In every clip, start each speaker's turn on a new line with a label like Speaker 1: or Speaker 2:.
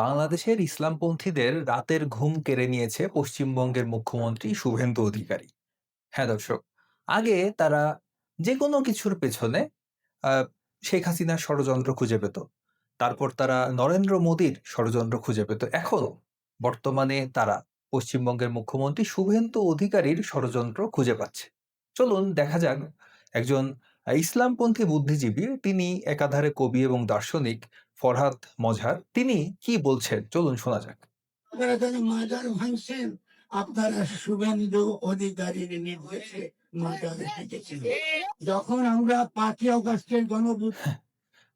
Speaker 1: বাংলাদেশের ইসলামপন্থীদের রাতের ঘুম কেড়ে নিয়েছে পশ্চিমবঙ্গের মুখ্যমন্ত্রী শুভেন্দু অধিকারী। হ্যাঁ দর্শক, আগে তারা যে কোনো কিছুর পেছনে আহ, শেখ হাসিনার ষড়যন্ত্র খুঁজে পেত, তারপর তারা নরেন্দ্র মোদীর ষড়যন্ত্র খুঁজে পেত। এখন বর্তমানে তারা পশ্চিমবঙ্গের মুখ্যমন্ত্রী শুভেন্দু অধিকারীর ষড়যন্ত্র খুঁজে পাচ্ছে। চলুন দেখা যাক একজন ইসলামপন্থী বুদ্ধিজীবী, তিনি একাধারে কবি এবং দার্শনিক, ফরহাদ মজহার, তিনি কি বলছেন চলুন শোনা যাক।
Speaker 2: আপনারা যারা মাজার ভাঙছেন, আপনারা শুভেন্দু অধিকারীর নির্দেশে মাজার ভেঙেছিলেন। যখন আমরা 5ই অগস্টের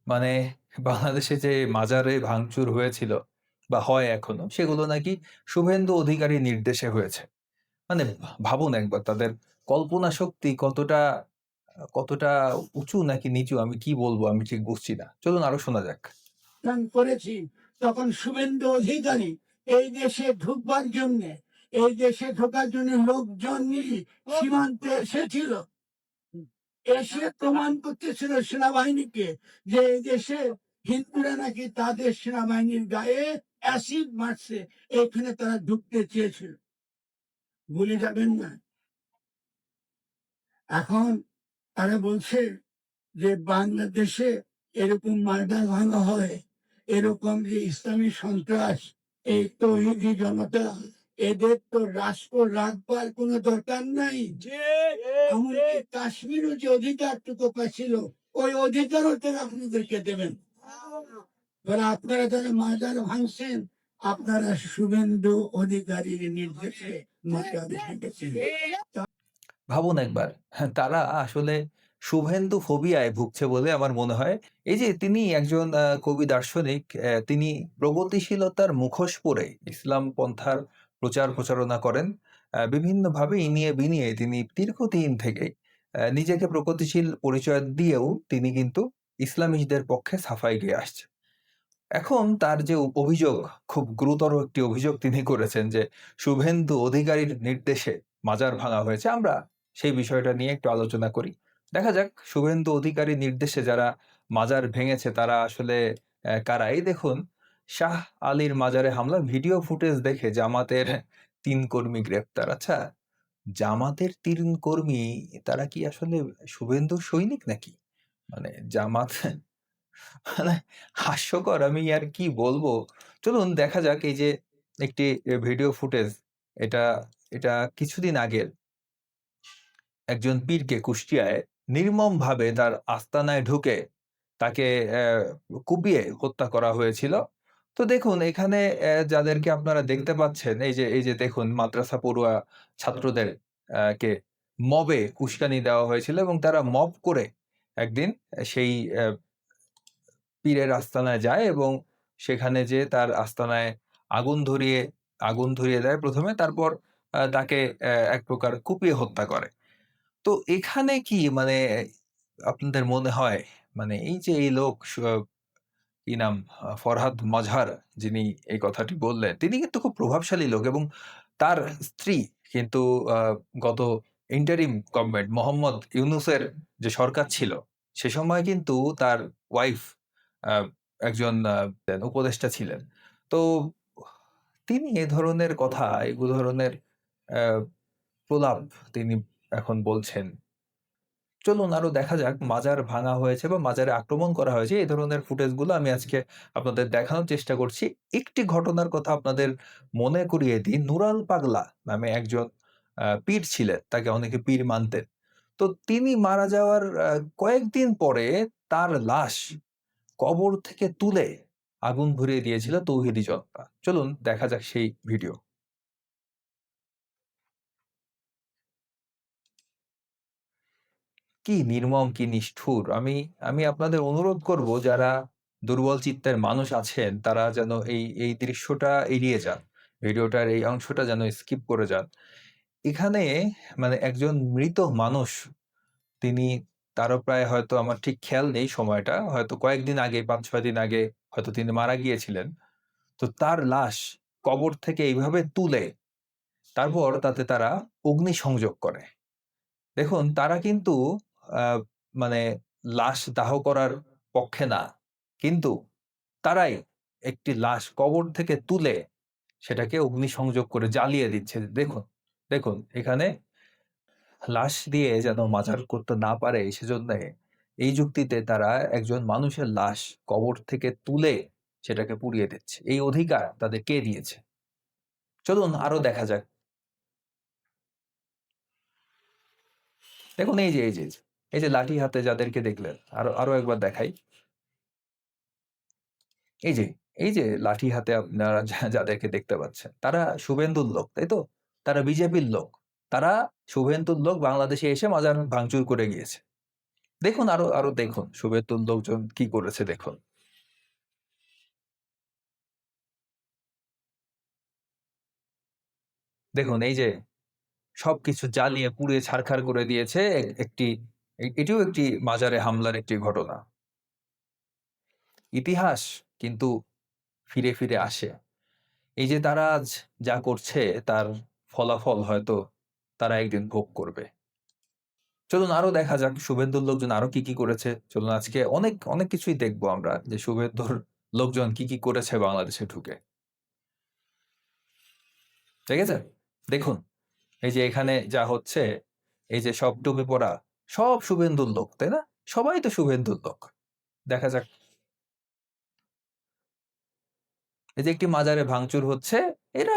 Speaker 1: মানে বাংলাদেশে যে মাজারে ভাঙচুর হয়েছিল বা হয় এখনো, সেগুলো নাকি শুভেন্দু অধিকারী নির্দেশে হয়েছে। মানে ভাবুন একবার তাদের কল্পনা শক্তি কতটা কতটা উঁচু নাকি নিচু, আমি কি বলবো আমি ঠিক বুঝছি না। চলুন আরো শোনা যাক।
Speaker 2: করেছি, তখন শুভেন্দু অধিকারী এই দেশে ঢুকবার জন্য, এই দেশে ঢোকার জন্য লোকজন নিয়ে সীমান্তে এসেছিল, এসে প্রমাণ করতেছিল সেনাবাহিনীকে যে এই দেশে হিন্দুরা নাকি তাদের সেনাবাহিনীর গায়ে অ্যাসিড মারছে, এখানে তারা ঢুকতে চেয়েছিল। ভুলে যাবেন না। এখন তারা বলছে যে বাংলাদেশে এরকম মার্ডার ভাঙা হয়, এরকম যে ইসলামী সন্ত্রাস, এই তৌহিদি জনতা, এদের তো রাষ্ট্র রাখবার কোনো দরকার নাই। এমনকি কাশ্মীরও যে অধিকারটুকু পাচ্ছিল, ওই অধিকারও তারা আপনাদেরকে দেবেন। এবার আপনারা যারা মাজার ভাঙছেন, আপনারা শুভেন্দু অধিকারীর নির্দেশে মাজার ভেঙেছেন।
Speaker 1: ভাবুন একবার, হ্যাঁ, তারা আসলে শুভেন্দু ফোবিয়ায় ভুগছে বলে আমার মনে হয়। এই যে তিনি একজন কবি দার্শনিক, তিনি প্রগতিশীলতার মুখোশ পরে ইসলাম পন্থার প্রচার প্রচারণা করেন। বিভিন্নভাবে ইনিয়ে বিনিয়ে তিনি দীর্ঘদিন থেকে নিজেকে প্রগতিশীল পরিচয় দিয়েও তিনি কিন্তু ইসলামিস্টদের পক্ষে সাফাই গেয়ে আসছে। এখন তার যে অভিযোগ, খুব গুরুতর একটি অভিযোগ তিনি করেছেন যে শুভেন্দু অধিকারীর নির্দেশে মাজার ভাঙা হয়েছে। আমরা সেই বিষয়টা নিয়ে একটু আলোচনা করি। দেখা যাক শুভেন্দু অধিকারীর নির্দেশে যারা মাজার ভেঙেছে তারা আসলে কারা। এই দেখুন, শাহ আলীর মাজারে হামলা ভিডিও ফুটেজ দেখে জামাতের ৩ কর্মী গ্রেপ্তার। আচ্ছা, জামাতের ৩ কর্মী, তারা কি আসলে শুভেন্দুর সৈনিক নাকি? মানে জামাত, মানে হাস্যকর, আমি আর কি বলবো। চলুন দেখা যাক এই যে একটি ভিডিও ফুটেজ। এটা এটা কিছুদিন আগের একজন পীরকে কুষ্টিয়ায় নির্মমভাবে তার আস্তানায় ঢুকে তাকে কুপিয়ে হত্যা করা হয়েছিল। তো দেখুন এখানে যাদেরকে আপনারা দেখতে পাচ্ছেন, এই যে দেখুন মাদ্রাসা পড়ুয়া ছাত্রদের কে মবে উস্কানি দেওয়া হয়েছিল এবং তারা মব করে একদিন সেই পীরের আস্তানায় যায় এবং সেখানে যেয়ে তার আস্তানায় আগুন ধরিয়ে আগুন ধরিয়ে দেয় প্রথমে, তারপর তাকে এক প্রকার কুপিয়ে হত্যা করে। তো এখানে কি মানে আপনাদের মনে হয়, মানে এই যে এই লোক কি নাম, ফরহাদ মজহার, যিনি এই কথাটি বললেন, তিনি কিন্তু খুব প্রভাবশালী লোক এবং তার স্ত্রী কিন্তু গত ইন্টারিম গভর্নমেন্ট মোহাম্মদ ইউনূসের যে সরকার ছিল, সে সময় কিন্তু তার ওয়াইফ আ একজন উপদেষ্টা ছিলেন। তো তিনি এ ধরনের কথা, এ ধরনের আ প্রলাপ তিনি এখন বলছেন। চলুন আরো দেখা যাক মাজার ভাঙা হয়েছে বা মাজারে আক্রমণ করা হয়েছে, এই ধরনের ফুটেজগুলো আমি আজকে আপনাদের দেখানোর চেষ্টা করছি। একটি ঘটনার কথা আপনাদের মনে করিয়ে দিই। নুরাল পাগলা নামে একজন পীর ছিলেন, তাকে অনেকে পীর মানতেন। তো তিনি মারা যাওয়ার কয়েকদিন পরে তার লাশ কবর থেকে তুলে আগুন ধরিয়ে দিয়েছিল তৌহিদি জনতা। চলুন দেখা যাক সেই ভিডিও। কি নির্মম, কি নিষ্ঠুর! আমি আমি আপনাদের অনুরোধ করব, যারা দুর্বল চিত্তের মানুষ আছেন তারা যেন এই দৃশ্যটা এড়িয়ে যান। ভিডিওটার এই অংশটা যেন স্কিপ করে যান। এখানে মানে একজন মৃত মানুষ, তিনি, তারও প্রায় হয়তো আমার ঠিক খেয়াল নেই সময়টা, হয়তো কয়েকদিন আগে ৫-৬ দিন আগে হয়তো তিনি মারা গিয়েছিলেন। তো তার লাশ কবর থেকে এইভাবে তুলে তারপর তাতে তারা অগ্নিসংযোগ করে। দেখুন তারা কিন্তু আ মানে লাশ দাহ করার পক্ষে না। কিন্তু তারাই একটি লাশ কবর থেকে তুলে সেটাকে অগ্নিসংযোগ করে জ্বালিয়ে দিচ্ছে। দেখুন, দেখুন এখানে লাশ দিয়ে যেন মাজার করতে না পারে সেজন্যে এই যুক্তিতে তারা একজন মানুষের লাশ কবর থেকে তুলে সেটাকে পুড়িয়ে দিচ্ছে। এই অধিকার তাদের কে দিয়েছে? চলুন আরো দেখা যাক। দেখুন এই যে লাঠি হাতে যাদেরকে দেখলেন, আরো আরো একবার দেখাই। এই যে, এই যে লাঠি হাতে আপনারা যাদেরকে দেখতে পাচ্ছেন, তারা শুভেন্দুর লোক, তাই তো? তারা বিজেপির লোক। তারা শুভেন্দুর লোক বাংলাদেশে এসে মাজার ভাঙচুর করে গিয়েছে। দেখুন আরো, আরো দেখুন শুভেন্দুর লোকজন কি করেছে দেখুন। দেখুন এই যে সবকিছু জ্বালিয়ে পুড়িয়ে ছারখার করে দিয়েছে একটি এটিও একটি মাজারে হামলার একটি ঘটনা। ইতিহাস কিন্তু ফিরে, ফিরে আসে। এই যে তারা আজ যা করছে তার ফলাফল হয়তো তারা একদিন ভোগ করবে। চলুন আরো দেখা যাক শুভেন্দুর লোকজন আরো কি, কি করেছে। চলুন আজকে অনেক, অনেক কিছুই দেখবো আমরা যে শুভেন্দুর লোকজন কি, কি করেছে বাংলাদেশে ঢুকে। ঠিক আছে? দেখুন এই যে এখানে যা হচ্ছে, এই যে সব টুপি পরা, সব শুভেন্দুর লোক, তাই না? সবাই তো শুভেন্দুর লোক। দেখা যাক। এই যে একটি মাজারে ভাঙচুর হচ্ছে, এরা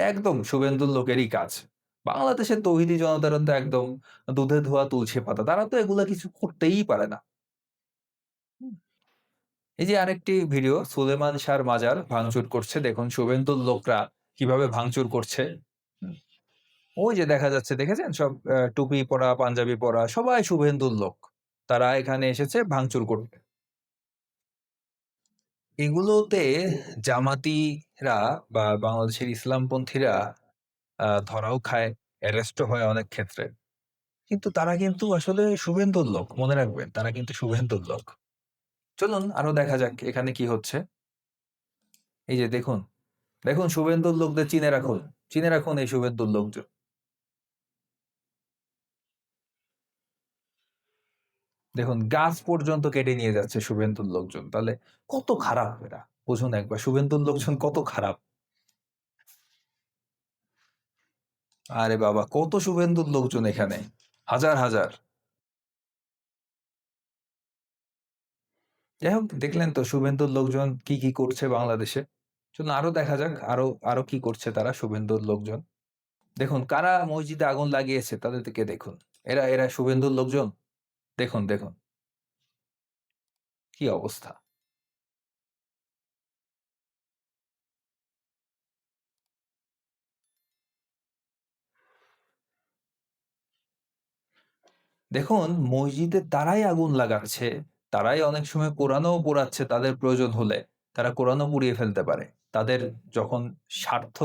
Speaker 1: একদম শুভেন্দুর লোকেরই কাজ। বাংলাদেশের তৌহিদি জনতারা তো একদম দুধে ধোয়া তুলসী পাতা। তারা তো এগুলা কিছু করতেই পারে না। হুম। এই যে আরেকটি ভিডিও সুলেমান শাহর মাজার ভাঙচুর করছে। দেখুন শুভেন্দুর লোকরা কিভাবে ভাঙচুর করছে। হুম। ওই যে দেখা যাচ্ছে দেখেছেন? সব টুপি পরা, পাঞ্জাবি পরা সবাই শুভেন্দুর লোক। তারা এখানে এসেছে ভাঙচুর করতে। এগুলোতে জামাতিরা বা বাংলাদেশের ইসলামপন্থীরা ধরাও খায়, অ্যারেস্টও হয় অনেক ক্ষেত্রে। কিন্তু তারা কিন্তু আসলে শুভেন্দুর লোক। মনে রাখবেন তারা কিন্তু শুভেন্দুর লোক। চলুন আরো দেখা যাক এখানে কি হচ্ছে। এই যে দেখুন, দেখুন শুভেন্দুর লোকদের চিনে রাখুন। চিনে রাখুন এই শুভেন্দুর লোকজন। দেখুন গাছ পর্যন্ত কেটে নিয়ে যাচ্ছে শুভেন্দুর লোকজন। তাহলে কত খারাপ এরা। বুঝুন একবার শুভেন্দুর লোকজন কত খারাপ। আরে বাবা কত শুভেন্দুর লোকজন এখানে। হাজার, হাজার। যাই হোক দেখলেন তো শুভেন্দুর লোকজন কি, কি করছে বাংলাদেশে। চলুন আরো দেখা যাক আরো, আরো কি করছে তারা শুভেন্দুর লোকজন। দেখুন কারা মসজিদে আগুন লাগিয়েছে তাদেরকে দেখুন। এরা শুভেন্দুর লোকজন। দেখুন, দেখুন কি অবস্থা। দেখুন মসজিদে তারাই আগুন লাগাচ্ছে। তারাই অনেক সময় কোরআনও পোড়াচ্ছে তাদের প্রয়োজন হলে। তারা কোরআনও পুড়িয়ে ফেলতে পারে। তাদের যখন স্বার্থ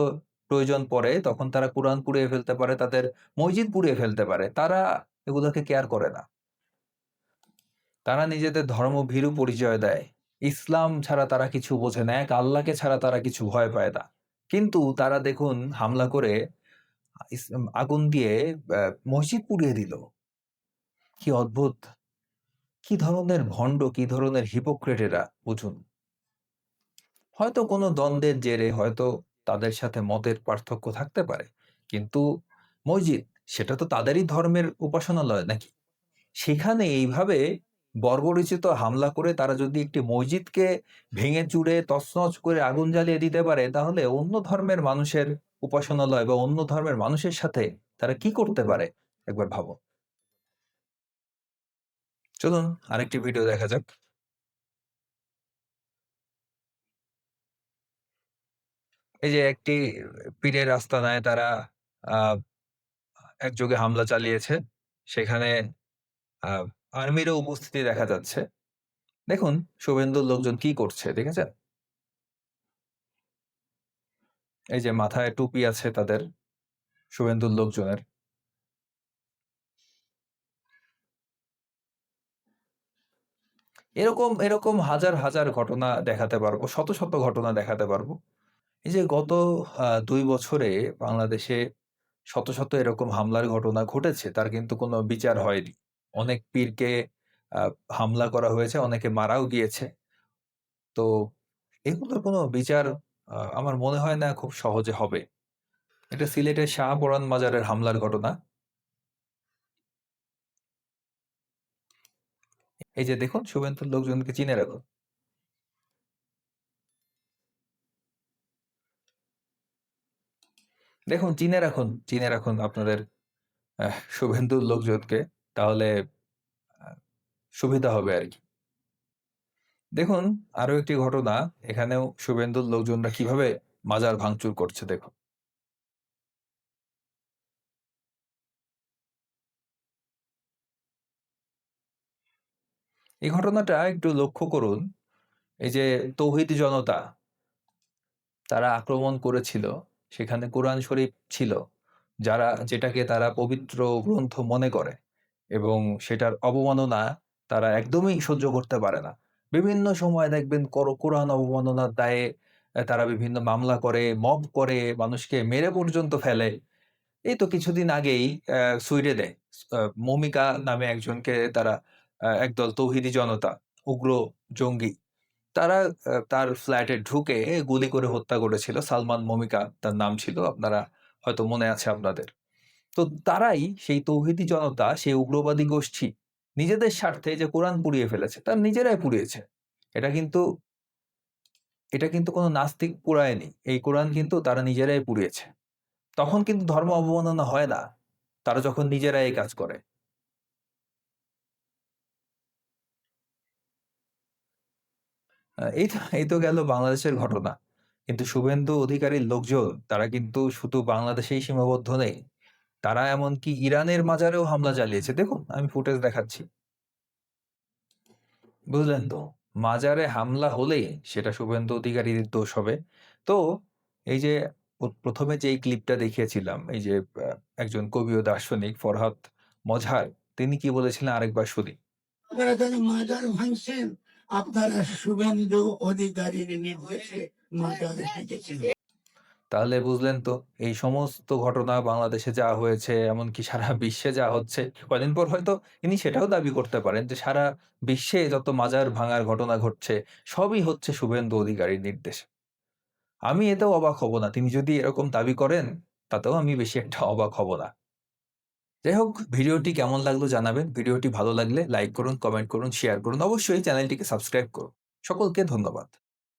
Speaker 1: প্রয়োজন পড়ে তখন তারা কোরআন পুড়িয়ে ফেলতে পারে, তাদের মসজিদ পুড়িয়ে ফেলতে পারে। তারা এগুলাকে কেয়ার করে না। তারা নিজেদের ধর্মভীরু পরিচয় দেয়। ইসলাম ছাড়া তারা কিছু বোঝে না। এক আল্লাহকে ছাড়া তারা কিছু ভয় পায় না। কিন্তু তারা দেখুন হামলা করে আগুন দিয়ে মসজিদ পুড়িয়ে দিল। কি অদ্ভুত! কি ধরনের ভণ্ড, কি ধরনের হিপোক্রেট এরা বুঝুন। হয়তো কোনো দ্বন্দ্বের জেরে হয়তো তাদের সাথে মতের পার্থক্য থাকতে পারে। কিন্তু মসজিদ সেটা তো তাদেরই ধর্মের উপাসনালয় নাকি? সেখানে এইভাবে বর্বরচিত হামলা করে তারা যদি একটি মসজিদকে ভেঙে চুরে তছনছ করে আগুন জ্বালিয়ে দিতে পারে তাহলে অন্য ধর্মের মানুষের উপাসনালয় বা অন্য ধর্মের মানুষের সাথে তারা কি করতে পারে একবার ভাবো। চলুন আরেকটি ভিডিও দেখা যাক। এই যে একটি পীরের আস্তানায় তারা আহ একযোগে হামলা চালিয়েছে। সেখানে আহ আর্মিরও উপস্থিতি দেখা যাচ্ছে। দেখুন শুভেন্দুর লোকজন কি করছে দেখেছেন? এই যে মাথায় টুপি আছে তাদের শুভেন্দুর লোকজনের। এরকম হাজার, হাজার ঘটনা দেখাতে পারবো। শত, শত ঘটনা দেখাতে পারবো। এই যে গত ২ বছরে বাংলাদেশে শত, শত এরকম হামলার ঘটনা ঘটেছে। তার কিন্তু কোনো বিচার হয়নি। অনেক পীরকে আ হামলা করা হয়েছে, অনেকে মারাও গিয়েছে। তো এগুলোর কোনো বিচার আমার মনে হয় না খুব সহজে হবে। এটা সিলেটের শাহপরান মাজারের হামলার ঘটনা। এই যে দেখুন শুভেন্দুর লোকজনকে চিনে রাখুন। দেখুন চিনে রাখুন আপনাদের শুভেন্দুর লোকজনকে। তাহলে আ সুবিধা হবে আরকি। দেখুন আরো একটি ঘটনা, এখানেও শুভেন্দুর লোকজনরা কিভাবে মাজার ভাঙচুর করছে দেখুন। এই ঘটনাটা একটু লক্ষ্য করুন। এই যে তৌহিদি জনতা তারা আক্রমণ করেছিল, সেখানে কোরআন শরীফ ছিল। যেটাকে তারা পবিত্র গ্রন্থ মনে করে এবং সেটার অবমাননা তারা একদমই সহ্য করতে পারে না। বিভিন্ন সময় দেখবেন কোরআন অবমাননার দায়ে তারা বিভিন্ন মামলা করে, মব করে, মানুষকে মেরে পর্যন্ত ফেলে। এই তো কিছুদিন আগেই সুইডেনে মমিকা নামে একজনকে তারা একদল তৌহিদি জনতা, উগ্র জঙ্গি তারা তার ফ্ল্যাটে ঢুকে গুলি করে হত্যা করেছিল। সালমান মমিকা তার নাম ছিল। আপনারা হয়তো মনে আছে আপনাদের। তো তারাই সেই তৌহিদি জনতা, সেই উগ্রবাদী গোষ্ঠী নিজেদের স্বার্থে যে কোরআন পুড়িয়ে ফেলেছে, তারা নিজেরাই পুড়িয়েছে। এটা কিন্তু এটা কিন্তু কোনো নাস্তিক পুড়ায়নি। এই কোরআন কিন্তু তারা নিজেরাই পুড়িয়েছে। তখন কিন্তু ধর্ম অবমাননা হয় না। তারা যখন নিজেরাই এই কাজ করে। এই তো গেল বাংলাদেশের ঘটনা। কিন্তু শুভেন্দু অধিকারীর লোকজন তারা কিন্তু শুধু বাংলাদেশেই সীমাবদ্ধ নেই। তারা এমনকি ইরানের মাজারেও হামলা চালিয়েছে। দেখুন আমি ফুটেজ দেখাচ্ছি। বুঝলেন তো? মাজারে হামলা হলেই সেটা শুভেন্দু অধিকারীর দোষ হবে। তো এই যে ১ম এ যেই ক্লিপটা দেখিয়েছিলাম, এই যে একজন কবি ও দার্শনিক ফরহাদ মজহার তিনি কি বলেছিলেন আরেকবার শুনি।
Speaker 2: আপনারা যারা মাজার ভাঙছেন, আপনারা শুভেন্দু অধিকারীর নির্দেশে মাজার ভেঙেছেন।
Speaker 1: তাহলে বুঝলেন তো এই সমস্ত ঘটনা বাংলাদেশে যা হয়েছে, এমনকি সারা বিশ্বে যা হচ্ছে, কয়দিন পর হয়তো ইনি সেটাও দাবি করতে পারেন যে সারা বিশ্বে যত মাজার ভাঙার ঘটনা ঘটছে সবই হচ্ছে শুভেন্দু অধিকারীর নির্দেশে। আমি এতেও অবাক হব না। তিনি যদি এরকম দাবি করেন, তাতেও আমি বেশি একটা অবাক হব না। যাই হোক, ভিডিওটি কেমন লাগলো জানাবেন। ভিডিওটি ভালো লাগলে লাইক করুন, কমেন্ট করুন, শেয়ার করুন। অবশ্যই চ্যানেলটিকে সাবস্ক্রাইব করুন। সকলকে ধন্যবাদ।